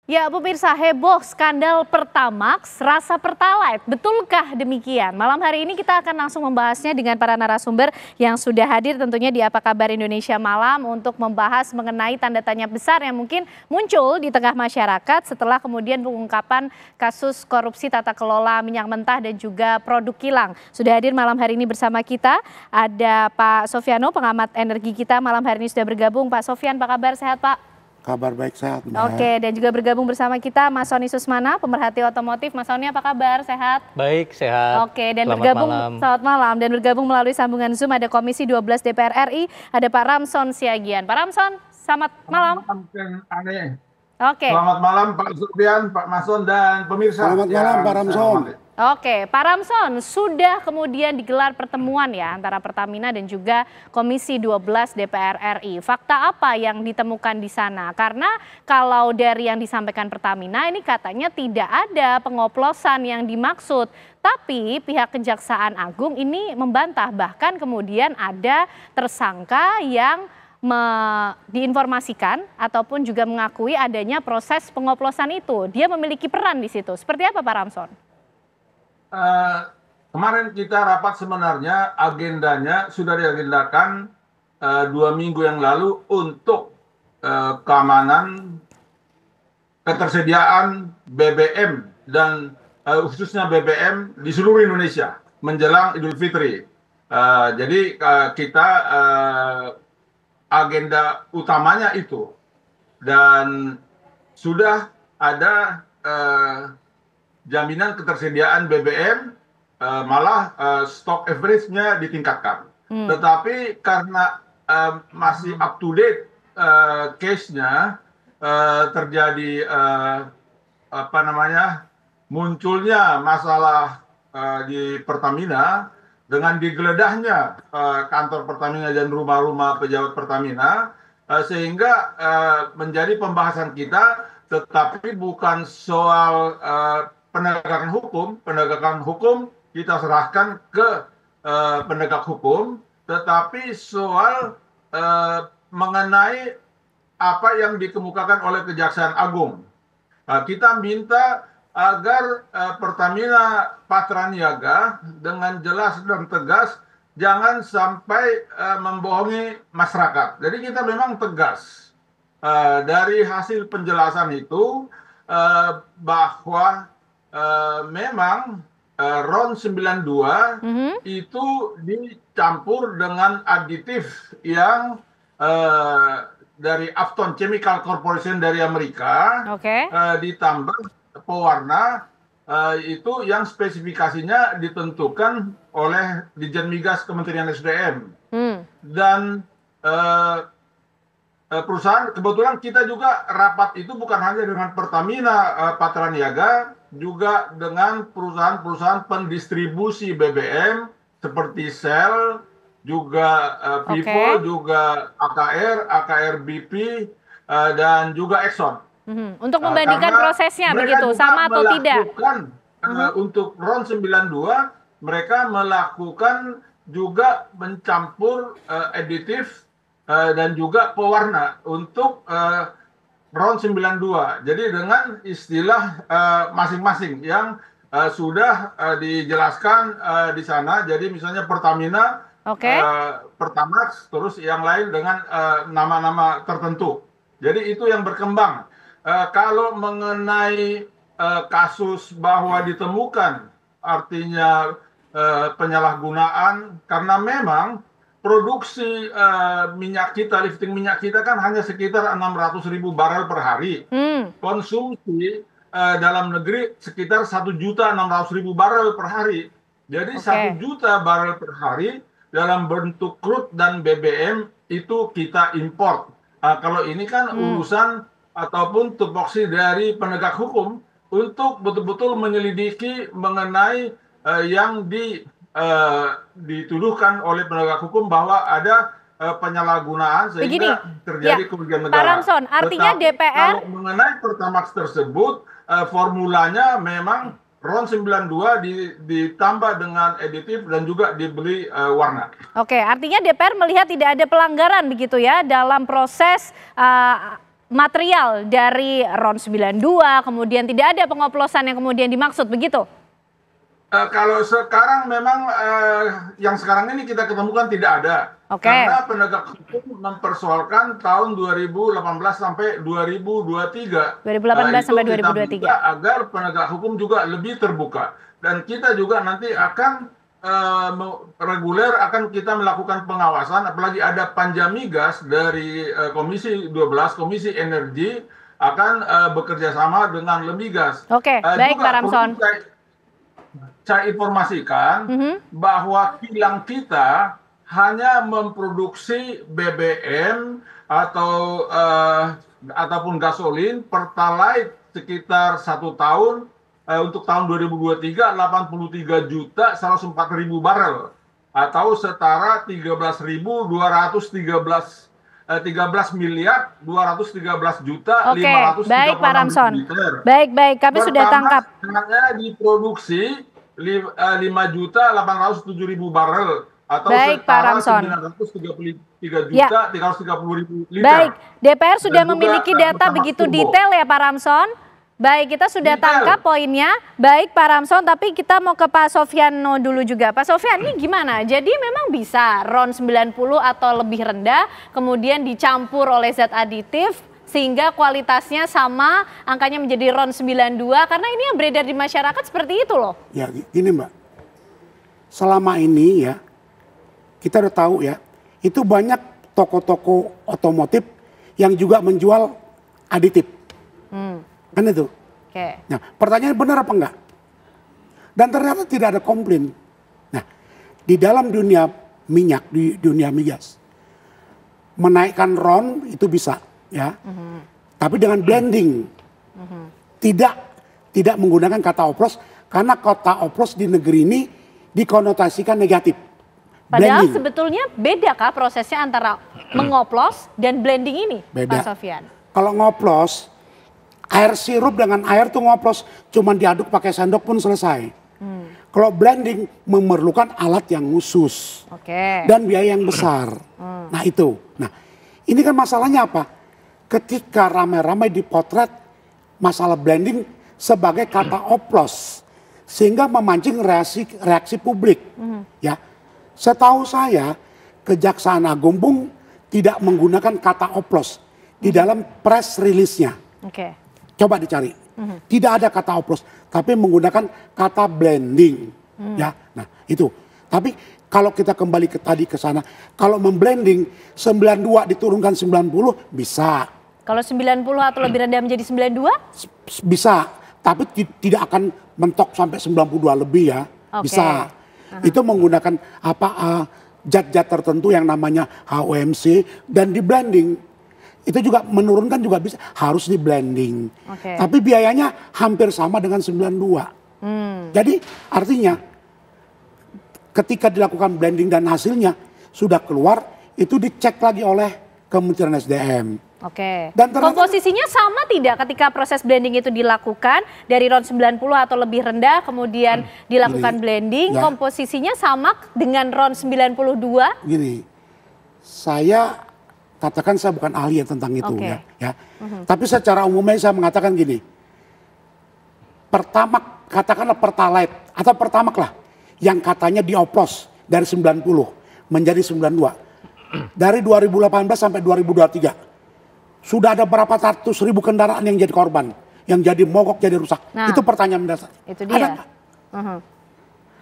Ya, pemirsa, heboh skandal Pertamax rasa Pertalite. Betulkah demikian? Malam hari ini kita akan langsung membahasnya dengan para narasumber yang sudah hadir tentunya di Apa Kabar Indonesia Malam untuk membahas mengenai tanda tanya besar yang mungkin muncul di tengah masyarakat setelah kemudian pengungkapan kasus korupsi tata kelola minyak mentah dan juga produk kilang. Sudah hadir malam hari ini bersama kita ada Pak Sofiano, pengamat energi kita malam hari ini sudah bergabung. Pak Sofian, apa kabar? Sehat, Pak? Kabar baik, sehat, Mbak. Oke, dan juga bergabung bersama kita Mas Sony Susmana, pemerhati otomotif. Mas Sony, apa kabar? Sehat? Baik, sehat. Oke, dan selamat malam. Dan bergabung melalui sambungan Zoom ada Komisi 12 DPR RI, ada Pak Ramson Siagian. Pak Ramson, selamat malam. Oke. Selamat malam Pak Sofian, Pak Mason, dan pemirsa. Selamat malam Pak Ramson. Oke, Pak Ramson, sudah kemudian digelar pertemuan ya antara Pertamina dan juga Komisi 12 DPR RI. Fakta apa yang ditemukan di sana? Karena kalau dari yang disampaikan Pertamina ini katanya tidak ada pengoplosan yang dimaksud. Tapi pihak Kejaksaan Agung ini membantah, bahkan kemudian ada tersangka yang diinformasikan ataupun juga mengakui adanya proses pengoplosan itu. Dia memiliki peran di situ. Seperti apa Pak Ramson? Kemarin kita rapat sebenarnya agendanya sudah diagendakan 2 minggu yang lalu untuk keamanan ketersediaan BBM dan khususnya BBM di seluruh Indonesia menjelang Idul Fitri. Jadi kita agenda utamanya itu, dan sudah ada jaminan ketersediaan BBM, malah stok average-nya ditingkatkan. Tetapi karena masih up to date case-nya, terjadi munculnya masalah di Pertamina dengan digeledahnya kantor Pertamina dan rumah-rumah pejabat Pertamina, sehingga menjadi pembahasan kita, tetapi bukan soal penegakan hukum kita serahkan ke penegak hukum, tetapi soal mengenai apa yang dikemukakan oleh Kejaksaan Agung. Kita minta agar Pertamina Patraniaga dengan jelas dan tegas jangan sampai membohongi masyarakat. Jadi kita memang tegas dari hasil penjelasan itu bahwa memang RON 92 itu dicampur dengan aditif yang dari Afton Chemical Corporation dari Amerika, ditambah pewarna itu yang spesifikasinya ditentukan oleh Ditjen Migas Kementerian SDM. Dan perusahaan, kebetulan kita juga rapat itu bukan hanya dengan Pertamina Patraniaga, juga dengan perusahaan-perusahaan pendistribusi BBM seperti Shell, juga Vivo, juga AKR BP, dan juga Exxon. Untuk membandingkan prosesnya begitu, sama atau tidak? Untuk RON 92, mereka melakukan juga mencampur aditif dan juga pewarna untuk RON 92. Jadi dengan istilah masing-masing yang sudah dijelaskan di sana. Jadi misalnya Pertamina, Pertamax, terus yang lain dengan nama-nama tertentu. Jadi itu yang berkembang. Kalau mengenai kasus bahwa ditemukan, artinya penyalahgunaan, karena memang produksi minyak kita, lifting minyak kita kan hanya sekitar 600.000 barel per hari. Konsumsi dalam negeri sekitar 1.600.000 barel per hari. Jadi 1 juta barel per hari dalam bentuk crude dan BBM itu kita import. Kalau ini kan urusan ataupun tupoksi dari penegak hukum untuk betul-betul menyelidiki mengenai yang dituduhkan oleh penegak hukum bahwa ada penyalahgunaan sehingga terjadi kerugian negara. Pak Ramson, artinya DPR kalau mengenai Pertamax tersebut, formulanya memang RON 92 ditambah dengan aditif dan juga dibeli warna. Oke, artinya DPR melihat tidak ada pelanggaran begitu ya dalam proses material dari RON 92, kemudian tidak ada pengoplosan yang kemudian dimaksud, begitu? Kalau sekarang memang yang sekarang ini kita ketemukan tidak ada. Karena penegak hukum mempersoalkan tahun 2018 sampai 2023. 2018 sampai 2023. Agar penegak hukum juga lebih terbuka. Dan kita juga nanti akan reguler akan kita melakukan pengawasan, apalagi ada Panjamigas dari Komisi 12, Komisi Energi akan bekerja sama dengan Lemigas. Oke, baik Pak Ramson. Saya informasikan bahwa kilang kita hanya memproduksi BBM ataupun gasolin Pertalite sekitar 1 tahun untuk tahun 2023 83.104.000 barel atau setara 13 miliar 213 juta 530 baik Pak Ramson. Baik, kami sudah tangkap. Hanya diproduksi 5.807.000 barel atau baik, setara 933 juta 330.000 liter. Baik, DPR sudah memiliki data begitu detail ya Pak Ramson. Baik, kita sudah tangkap poinnya. Baik Pak Ramson, tapi kita mau ke Pak Sofyano dulu juga. Pak Sofyan, ini gimana? Jadi memang bisa RON 90 atau lebih rendah, kemudian dicampur oleh zat aditif, sehingga kualitasnya sama, angkanya menjadi RON 92, karena ini yang beredar di masyarakat seperti itu loh. Ya gini Mbak, selama ini ya, kita udah tahu ya, itu banyak toko-toko otomotif yang juga menjual aditif. Kan itu. Nah, pertanyaan benar apa enggak? Dan ternyata tidak ada komplain. Nah, di dalam dunia minyak, di dunia migas, menaikkan RON itu bisa, ya. Tapi dengan blending, tidak menggunakan kata oplos, karena kata oplos di negeri ini dikonotasikan negatif. Padahal blending. Sebetulnya beda kah prosesnya antara mengoplos dan blending ini, beda. Pak Sofyan? Kalau ngoplos, air sirup dengan air tuh ngoplos, cuman diaduk pakai sendok pun selesai. Kalau blending memerlukan alat yang khusus dan biaya yang besar. Nah itu. Nah ini kan masalahnya apa? Ketika ramai-ramai dipotret masalah blending sebagai kata oplos, sehingga memancing reaksi publik. Ya, setahu saya Kejaksaan Agung pun tidak menggunakan kata oplos di dalam press release-nya. Coba dicari, tidak ada kata oplos, tapi menggunakan kata blending, ya. Nah itu. Tapi kalau kita kembali ke sana, kalau memblending 92 diturunkan 90 bisa. Kalau 90 atau lebih rendah menjadi 92? Bisa, tapi tidak akan mentok sampai 92 lebih ya, bisa. Itu menggunakan zat-zat tertentu yang namanya HOMC dan di blending. Itu juga menurunkan juga bisa, harus di blending. Tapi biayanya hampir sama dengan 92. Jadi artinya ketika dilakukan blending dan hasilnya sudah keluar, itu dicek lagi oleh Kementerian SDM. Dan komposisinya sama tidak ketika proses blending itu dilakukan dari RON 90 atau lebih rendah kemudian dilakukan blending, komposisinya sama dengan RON 92? Gini, saya katakan saya bukan ahli tentang itu ya. Tapi secara umumnya saya mengatakan gini. Katakanlah Pertalite atau Pertamax lah yang katanya dioplos dari 90 menjadi 92. Dari 2018 sampai 2023 sudah ada berapa ratus ribu kendaraan yang jadi korban, yang jadi mogok, jadi rusak. Itu pertanyaan mendasar. Itu dia.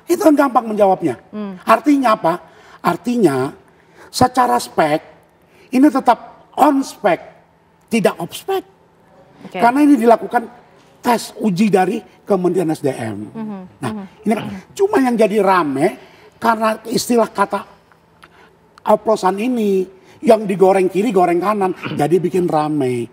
Itu kan gampang menjawabnya. Artinya apa? Artinya secara spek ini tetap on spec, tidak off spec. Karena ini dilakukan tes uji dari Kementerian SDM. Nah, ini kan cuma yang jadi rame karena istilah kata oplosan ini yang digoreng kiri, goreng kanan, jadi bikin rame.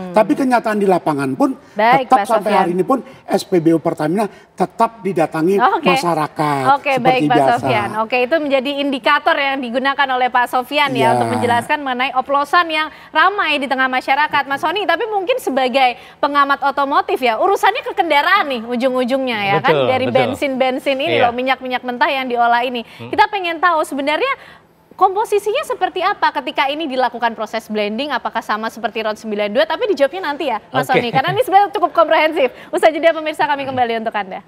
Tapi kenyataan di lapangan pun tetap sampai hari ini pun SPBU Pertamina tetap didatangi masyarakat. Baik Pak Sofyan. Itu menjadi indikator yang digunakan oleh Pak Sofyan ya untuk menjelaskan mengenai oplosan yang ramai di tengah masyarakat. Mas Soni, tapi mungkin sebagai pengamat otomotif ya, urusannya ke kendaraan nih ujung-ujungnya ya kan, dari bensin-bensin ini loh, minyak-minyak mentah yang diolah ini. Kita pengen tahu sebenarnya komposisinya seperti apa ketika ini dilakukan proses blending? Apakah sama seperti RON 92? Tapi dijawabnya nanti ya Mas Sony, karena ini sebenarnya cukup komprehensif. Usai jeda pemirsa, kami kembali untuk Anda.